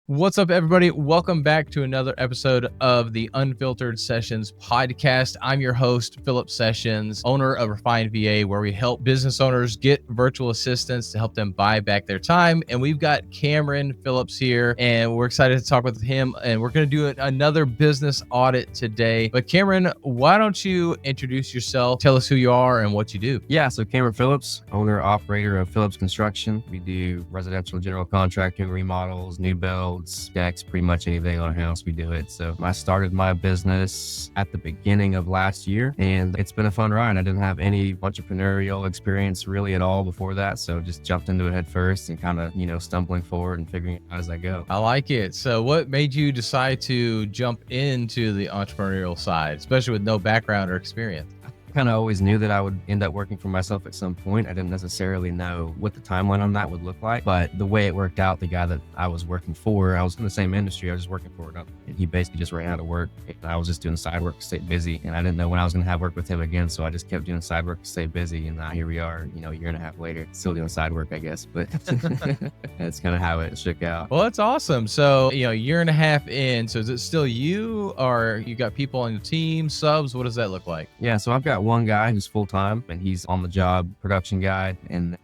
What's up, everybody? Welcome back to another episode of the Unfiltered Sessions podcast. I'm your host, Phillips Sessions, owner of Refined VA, where we help business owners get virtual assistants to help them buy back their time. And we've got Cameron Phillips here, and we're excited to talk with him. And we're going to do another business audit today. But Cameron, why don't you introduce yourself? Tell us who you are and what you do. Yeah, so Cameron Phillips, owner, operator of Phillips Construction. We do residential general contracting, remodels, new builds, decks, pretty much anything on a house, we do it. So I started my business at the beginning of last year, and it's been a fun ride. I didn't have any entrepreneurial experience really at all before that, so just jumped into it head first and kind of, stumbling forward and figuring it out as I go. I like it. So what made you decide to jump into the entrepreneurial side, especially with no background or experience? Kind of always knew that I would end up working for myself at some point. I didn't necessarily know what the timeline on that would look like, but the way it worked out, the guy that I was working for, I was in the same industry. I was just working for it, and he basically just ran out of work. And I was just doing side work to stay busy, and I didn't know when I was going to have work with him again, so I just kept doing side work to stay busy. And now here we are, a year and a half later, still doing side work, I guess, but that's kind of how it shook out. Well, that's awesome. So, a year and a half in, so is it still you, or you got people on your team, subs? What does that look like? Yeah, so I've got one guy who's full-time, and he's on the job production guy, and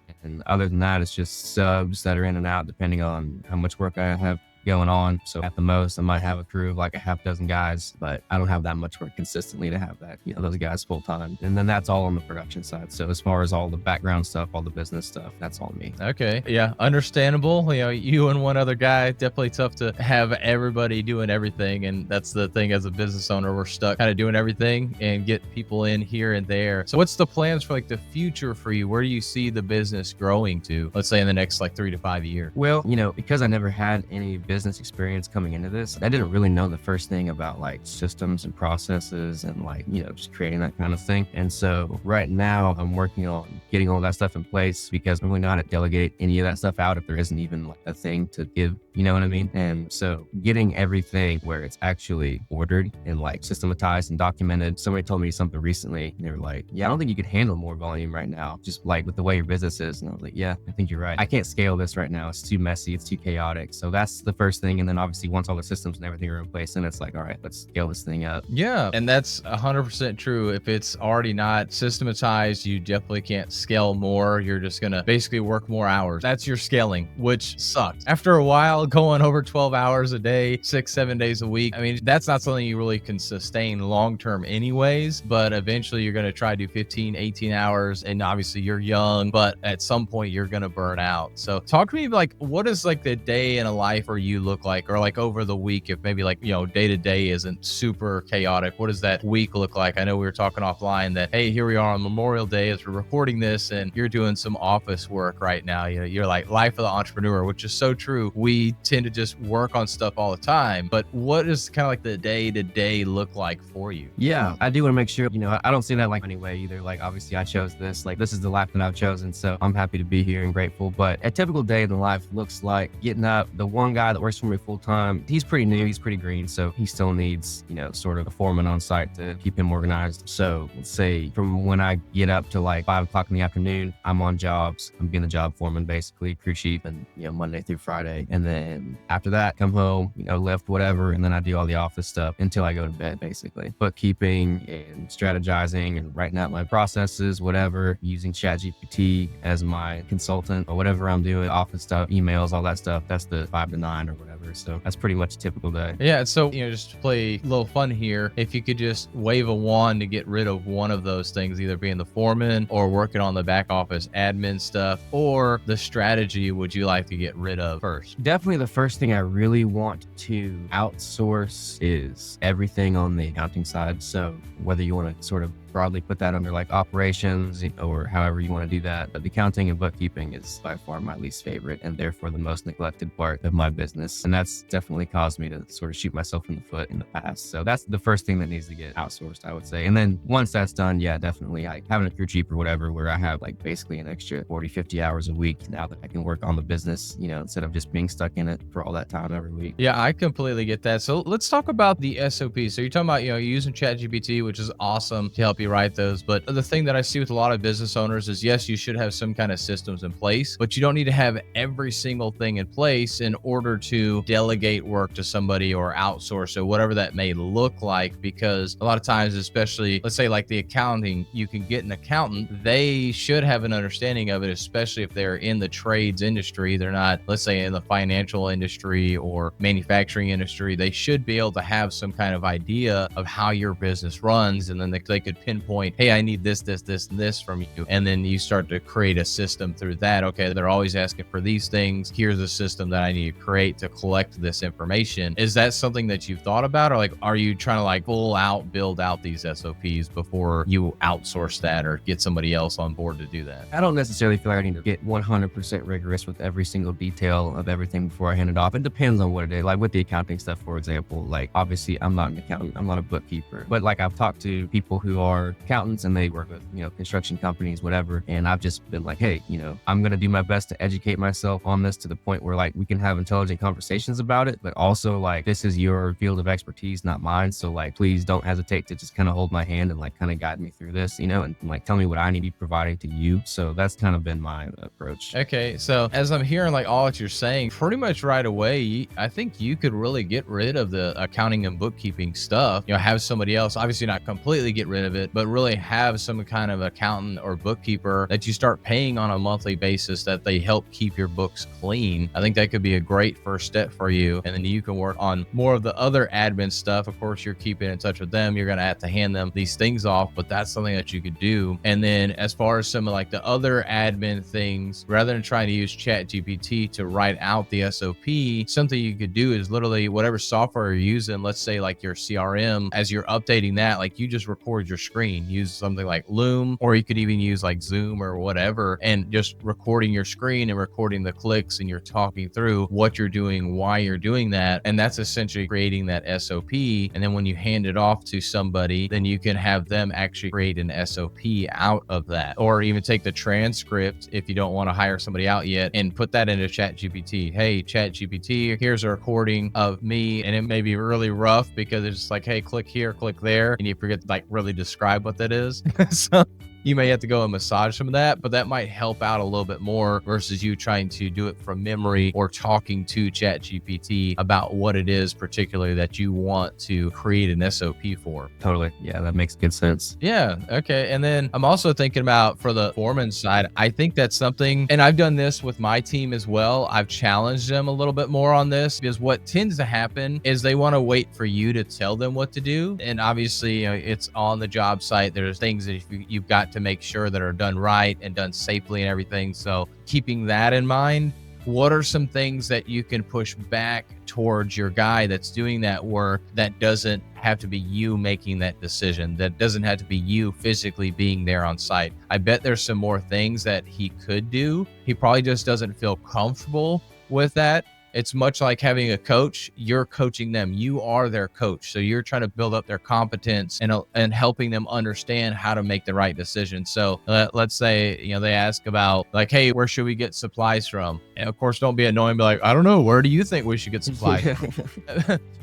other than that, it's just subs that are in and out depending on how much work I have going on. So at the most, I might have a crew of like a half dozen guys, but I don't have that much work consistently to have that, those guys full time. And then that's all on the production side. So as far as all the background stuff, all the business stuff, that's all me. Okay. Yeah. Understandable. You and one other guy, definitely tough to have everybody doing everything. And that's the thing, as a business owner, we're stuck kind of doing everything and get people in here and there. So what's the plans for like the future for you? Where do you see the business growing to, let's say in the next like 3 to 5 years? Well, because I never had any business experience coming into this, I didn't really know the first thing about like systems and processes and like, just creating that kind of thing. And so right now I'm working on getting all that stuff in place, because I'm really not to delegate any of that stuff out if there isn't even like a thing to give, you know what I mean? And so getting everything where it's actually ordered and like systematized and documented. Somebody told me something recently, and they were like, yeah, I don't think you could handle more volume right now, just like with the way your business is. And I was like, yeah, I think you're right. I can't scale this right now. It's too messy. It's too chaotic. So that's the first thing. And then obviously once all the systems and everything are in place, then it's like, all right, let's scale this thing up. Yeah. And that's 100% true. If it's already not systematized, you definitely can't scale more. You're just going to basically work more hours. That's your scaling, which sucks. After a while, going over 12 hours a day, 6-7 days a week, I mean, that's not something you really can sustain long-term anyways, but eventually you're going to try to do 15, 18 hours. And obviously you're young, but at some point you're going to burn out. So talk to me, like, what is like the day in a life for you look like, or like over the week, if maybe like, day to day isn't super chaotic, what does that week look like? I know we were talking offline that, hey, here we are on Memorial Day as we're recording this, and you're doing some office work right now. You're like life of the entrepreneur, which is so true. We tend to just work on stuff all the time, but what does kind of like the day to day look like for you? Yeah, I do want to make sure, I don't see that like anyway either. Like, obviously I chose this, like this is the life that I've chosen. So I'm happy to be here and grateful. But a typical day in the life looks like getting up. The one guy that works for me full time, he's pretty new, he's pretty green. So he still needs, sort of a foreman on site to keep him organized. So let's say from when I get up to like 5 o'clock in the afternoon, I'm on jobs. I'm being the job foreman, basically, crew chief, and, Monday through Friday. And then after that, come home, lift, whatever. And then I do all the office stuff until I go to bed, basically. Bookkeeping and strategizing and writing out my processes, whatever, using ChatGPT as my consultant or whatever I'm doing, office stuff, emails, all that stuff. That's the 5 to 9 or whatever. So that's pretty much a typical day. Yeah. So, just to play a little fun here, if you could just wave a wand to get rid of one of those things, either being the foreman or working on the back office admin stuff, or the strategy would you like to get rid of first? Definitely the first thing I really want to outsource is everything on the accounting side. So whether you want to sort of broadly put that under like operations or however you want to do that, but the accounting and bookkeeping is by far my least favorite and therefore the most neglected part of my business. And that's definitely caused me to sort of shoot myself in the foot in the past. So that's the first thing that needs to get outsourced, I would say. And then once that's done, yeah, definitely like having a crew chief or whatever, where I have like basically an extra 40, 50 hours a week now that I can work on the business, instead of just being stuck in it for all that time every week. Yeah, I completely get that. So let's talk about the SOP. So you're talking about, you're using ChatGPT, which is awesome to help copyright those. But the thing that I see with a lot of business owners is, yes, you should have some kind of systems in place, but you don't need to have every single thing in place in order to delegate work to somebody or outsource it, whatever that may look like. Because a lot of times, especially let's say like the accounting, you can get an accountant, they should have an understanding of it, especially if they're in the trades industry. They're not, let's say, in the financial industry or manufacturing industry. They should be able to have some kind of idea of how your business runs, and then they could pinpoint, hey, I need this, this, this, and this from you. And then you start to create a system through that. Okay, they're always asking for these things. Here's a system that I need to create to collect this information. Is that something that you've thought about, or like, are you trying to like full out build out these SOPs before you outsource that or get somebody else on board to do that? I don't necessarily feel like I need to get 100% rigorous with every single detail of everything before I hand it off. It depends on what it is. Like with the accounting stuff, for example, like obviously I'm not an accountant, I'm not a bookkeeper, but like I've talked to people who are accountants and they work with, construction companies, whatever. And I've just been like, hey, I'm going to do my best to educate myself on this to the point where like we can have intelligent conversations about it, but also like this is your field of expertise, not mine. So like, please don't hesitate to just kind of hold my hand and like kind of guide me through this, and like tell me what I need to be providing to you. So that's kind of been my approach. Okay. So as I'm hearing like all that you're saying, pretty much right away, I think you could really get rid of the accounting and bookkeeping stuff, have somebody else, obviously not completely get rid of it, but really have some kind of accountant or bookkeeper that you start paying on a monthly basis that they help keep your books clean. I think that could be a great first step for you. And then you can work on more of the other admin stuff. Of course, you're keeping in touch with them. You're going to have to hand them these things off, but that's something that you could do. And then as far as some of like the other admin things, rather than trying to use ChatGPT to write out the SOP, something you could do is literally whatever software you're using, let's say like your CRM, as you're updating that, like you just record your screen, use something like Loom, or you could even use like Zoom or whatever, and just recording your screen and recording the clicks, and you're talking through what you're doing, why you're doing that. And that's essentially creating that SOP. And then when you hand it off to somebody, then you can have them actually create an SOP out of that, or even take the transcript if you don't want to hire somebody out yet and put that into ChatGPT. Hey, ChatGPT, here's a recording of me. And it may be really rough because it's just like, hey, click here, click there, and you forget to like really describe what that is. So you may have to go and massage some of that, but that might help out a little bit more versus you trying to do it from memory or talking to ChatGPT about what it is particularly that you want to create an SOP for. Totally. Yeah, that makes good sense. Yeah. Okay. And then I'm also thinking about for the foreman side, I think that's something, and I've done this with my team as well. I've challenged them a little bit more on this because what tends to happen is they want to wait for you to tell them what to do. And obviously, it's on the job site. There's things that you've got to make sure that are done right and done safely and everything. So keeping that in mind, what are some things that you can push back towards your guy that's doing that work that doesn't have to be you making that decision, that doesn't have to be you physically being there on site? I bet there's some more things that he could do. He probably just doesn't feel comfortable with that. It's much like having a coach. You're coaching them. You are their coach. So you're trying to build up their competence and helping them understand how to make the right decision. So let's say, they ask about like, hey, where should we get supplies from? And of course, don't be annoying. Be like, I don't know. Where do you think we should get supplies?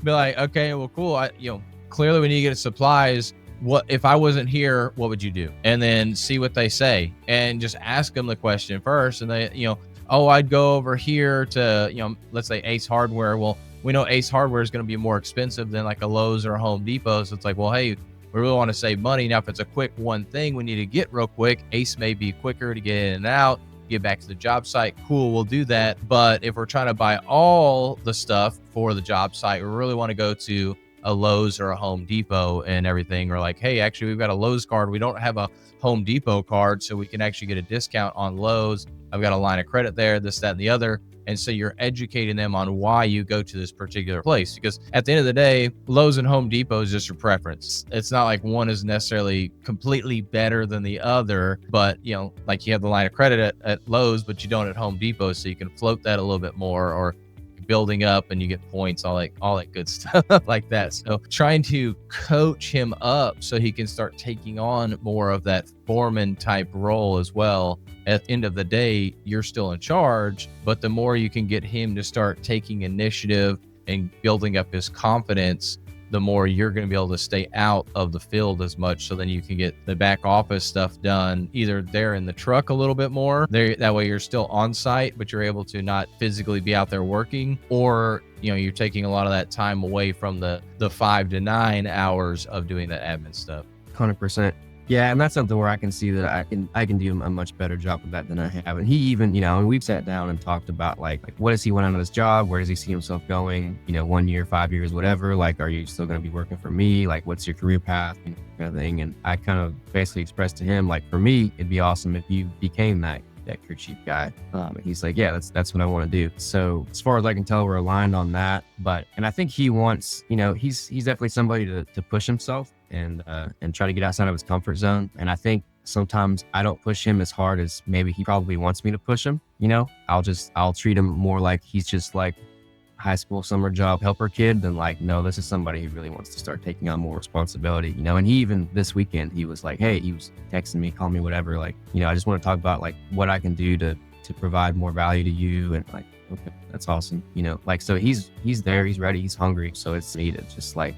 Be like, okay, well, cool. Clearly we need to get supplies. What if I wasn't here, what would you do? And then see what they say and just ask them the question first. And they, oh, I'd go over here to, let's say Ace Hardware. Well, we know Ace Hardware is going to be more expensive than like a Lowe's or a Home Depot. So it's like, well, hey, we really want to save money. Now, if it's a quick one thing we need to get real quick, Ace may be quicker to get in and out, get back to the job site. Cool, we'll do that. But if we're trying to buy all the stuff for the job site, we really want to go to a Lowe's or a Home Depot and everything. Or like, hey, actually, we've got a Lowe's card. We don't have a Home Depot card, so we can actually get a discount on Lowe's. I've got a line of credit there, this, that, and the other. And so you're educating them on why you go to this particular place. Because at the end of the day, Lowe's and Home Depot is just your preference. It's not like one is necessarily completely better than the other, but like you have the line of credit at Lowe's, but you don't at Home Depot. So you can float that a little bit more, or building up and you get points, all that good stuff like that. So trying to coach him up so he can start taking on more of that foreman type role as well. At the end of the day, you're still in charge, but the more you can get him to start taking initiative and building up his confidence, the more you're going to be able to stay out of the field as much. So then you can get the back office stuff done either there in the truck a little bit more there. That way you're still on site, but you're able to not physically be out there working, or you're taking a lot of that time away from the 5 to 9 hours of doing that admin stuff. 100%. Yeah, and that's something where I can see that I can do a much better job of that than I have. And he even, and we've sat down and talked about like what does he want out of this job? Where does he see himself going? 1 year, 5 years, whatever. Like, are you still going to be working for me? Like, what's your career path? Kind of thing. And I kind of basically expressed to him, like, for me, it'd be awesome if you became that crew chief guy. And he's like, yeah, that's what I want to do. So as far as I can tell, we're aligned on that. And I think he wants, he's definitely somebody to push himself and try to get outside of his comfort zone. And I think sometimes I don't push him as hard as maybe he probably wants me to push him. I'll treat him more like he's just like high school summer job helper kid than like, no, this is somebody who really wants to start taking on more responsibility, and he even this weekend, he was like, hey, he was texting me, calling me, whatever. Like, I just want to talk about like what I can do to provide more value to you. And like, okay, that's awesome. So he's there, he's ready, he's hungry. So it's needed just like,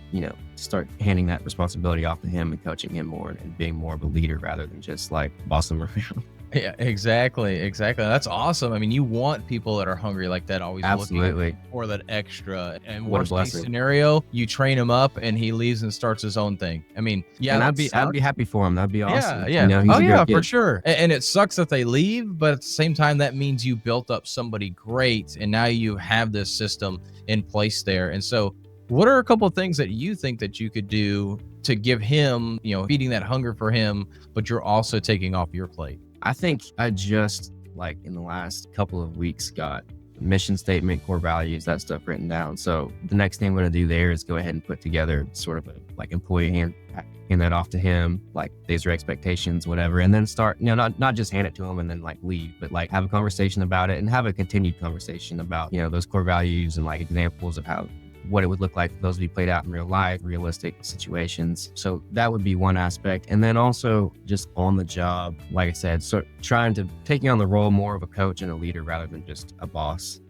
start handing that responsibility off to him and coaching him more and being more of a leader rather than just like boss him around. Yeah, exactly. That's awesome. I mean, you want people that are hungry like that, always absolutely looking for that extra. And what worst case scenario, you train him up and he leaves and starts his own thing. I mean, yeah, and I'd be happy for him. That'd be awesome. Yeah. For sure. And it sucks that they leave, but at the same time, that means you built up somebody great, and now you have this system in place there. And so, what are a couple of things that you think that you could do to give him, feeding that hunger for him, but you're also taking off your plate? I think I just like in the last couple of weeks got mission statement, core values, that stuff written down. So the next thing I'm going to do there is go ahead and put together sort of a like employee hand that off to him, like these are expectations, whatever, and then start, not just hand it to him and then like leave, but like have a conversation about it and have a continued conversation about, those core values and like examples of what it would look like for those to be played out in real life, realistic situations. So that would be one aspect. And then also just on the job, like I said, so taking on the role more of a coach and a leader rather than just a boss.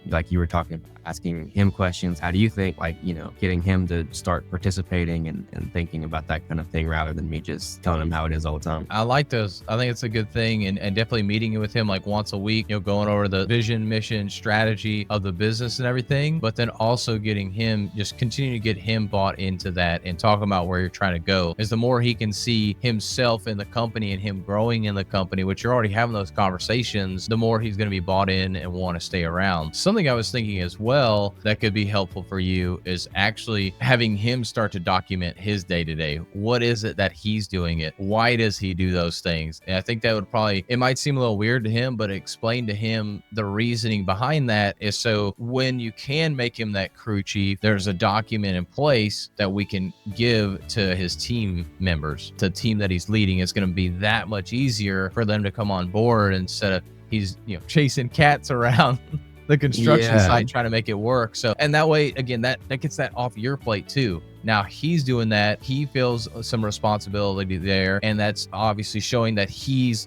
Like you were talking about, asking him questions. How do you think, like, getting him to start participating and thinking about that kind of thing rather than me just telling him how it is all the time. I like those. I think it's a good thing, and definitely meeting with him like once a week, going over the vision, mission, strategy of the business and everything, but then also continue to get him bought into that and talk about where you're trying to go. Is the more he can see himself in the company and him growing in the company, which you're already having those conversations, the more he's going to be bought in and want to stay around. Something I was thinking as well that could be helpful for you is actually having him start to document his day-to-day. What is it that he's doing it? Why does he do those things? And I think that it might seem a little weird to him, but explain to him the reasoning behind that is so when you can make him that crew chief, there's a document in place that we can give to his team members, to the team that he's leading. It's going to be that much easier for them to come on board instead of he's chasing cats around the construction site trying to make it work. So, and that way, again, that gets that off your plate too. Now he's doing that. He feels some responsibility there. And that's obviously showing that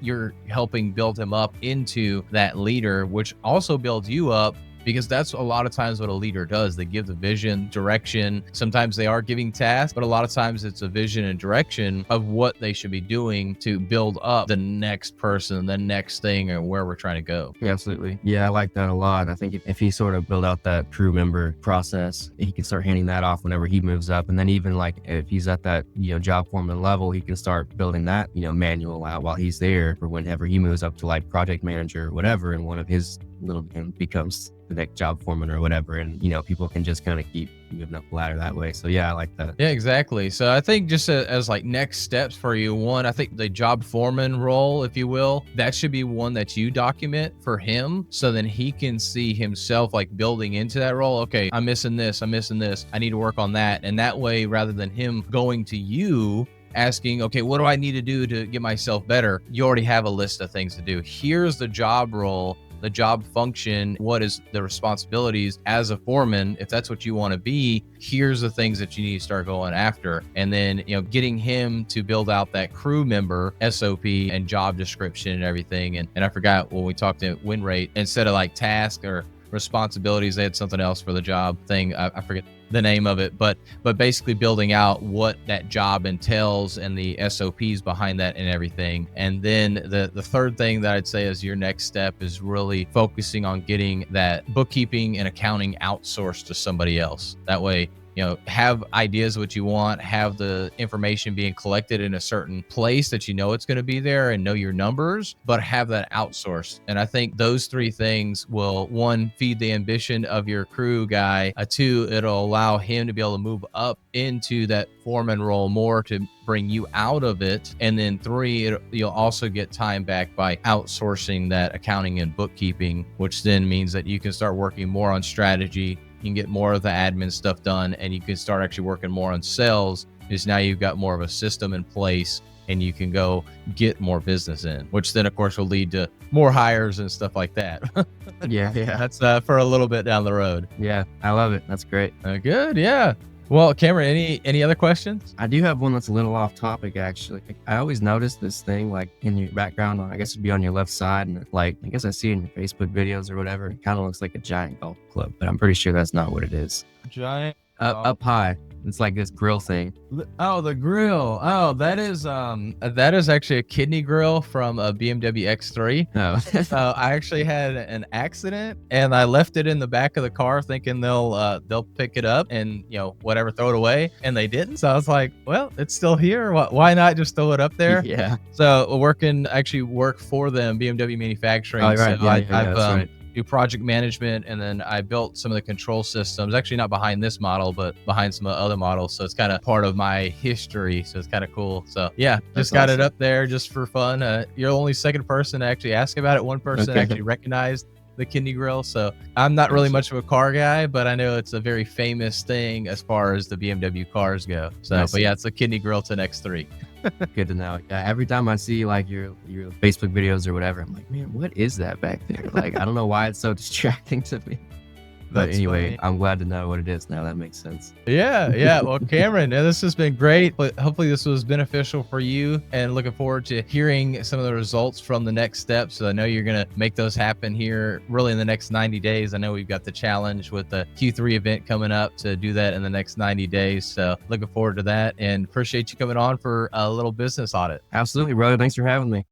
you're helping build him up into that leader, which also builds you up. Because that's a lot of times what a leader does. They give the vision, direction. Sometimes they are giving tasks, but a lot of times it's a vision and direction of what they should be doing to build up the next person, the next thing, or where we're trying to go. Yeah, absolutely. Yeah, I like that a lot. I think if he sort of build out that crew member process, he can start handing that off whenever he moves up. And then even like if he's at that, job foreman level, he can start building that, manual out while he's there for whenever he moves up to like project manager or whatever. And one of his little becomes the next job foreman or whatever, and people can just kind of keep moving up the ladder that way. So yeah, I like that. Yeah, exactly. So I think just as like next steps for you, one, I think the job foreman role, if you will, that should be one that you document for him, so then he can see himself like building into that role. Okay, I'm missing this, I need to work on that. And that way, rather than him going to you asking, okay, what do I need to do to get myself better? You already have a list of things to do. Here's the job role, the job function, what is the responsibilities as a foreman. If that's what you want to be, here's the things that you need to start going after. And then, getting him to build out that crew member SOP and job description and everything. And I forgot when we talked to win rate, instead of like task or responsibilities. They had something else for the job thing. I forget the name of it, but basically building out what that job entails and the SOPs behind that and everything. And then the third thing that I'd say is your next step is really focusing on getting that bookkeeping and accounting outsourced to somebody else. That way, have ideas of what you want, have the information being collected in a certain place that it's going to be there, and know your numbers, but have that outsourced. And I think those three things will, one, feed the ambition of your crew guy. Two, it'll allow him to be able to move up into that foreman role more to bring you out of it. And then three, you'll also get time back by outsourcing that accounting and bookkeeping, which then means that you can start working more on strategy. You can get more of the admin stuff done, and you can start actually working more on sales, because now you've got more of a system in place and you can go get more business in, which then of course will lead to more hires and stuff like that. Yeah. That's for a little bit down the road. Yeah, I love it. That's great. Good. Yeah. Well, Cameron, any other questions? I do have one that's a little off topic, actually. I always notice this thing, like in your background, I guess it'd be on your left side. And like, I guess I see it in your Facebook videos or whatever. It kind of looks like a giant golf club, but I'm pretty sure that's not what it is. Giant. Up high. It's like this grill thing. Oh, the grill. Oh, that is actually a kidney grill from a BMW X3. Oh. I actually had an accident and I left it in the back of the car thinking they'll pick it up and whatever, throw it away, and they didn't. So I was like, well, it's still here. Why not just throw it up there? Yeah. So actually work for them, BMW Manufacturing. Oh, right. So Yeah, I've that's right. do project management, and then I built some of the control systems, actually not behind this model, but behind some other models. So it's kind of part of my history. So it's kind of cool. So yeah, just got it up there just for fun. You're the only second person to actually ask about it. One person actually recognized the kidney grill. So I'm not really much of a car guy, but I know it's a very famous thing as far as the BMW cars go. So, but yeah, it's a kidney grill to an X3. Good to know. Yeah, every time I see like your Facebook videos or whatever, I'm like, man, what is that back there? Like, I don't know why it's so distracting to me. But anyway, funny. I'm glad to know what it is now. That makes sense. Yeah. Well, Cameron, this has been great. But hopefully this was beneficial for you, and looking forward to hearing some of the results from the next steps. So I know you're going to make those happen here really in the next 90 days. I know we've got the challenge with the Q3 event coming up to do that in the next 90 days. So looking forward to that, and appreciate you coming on for a little business audit. Absolutely, brother. Thanks for having me.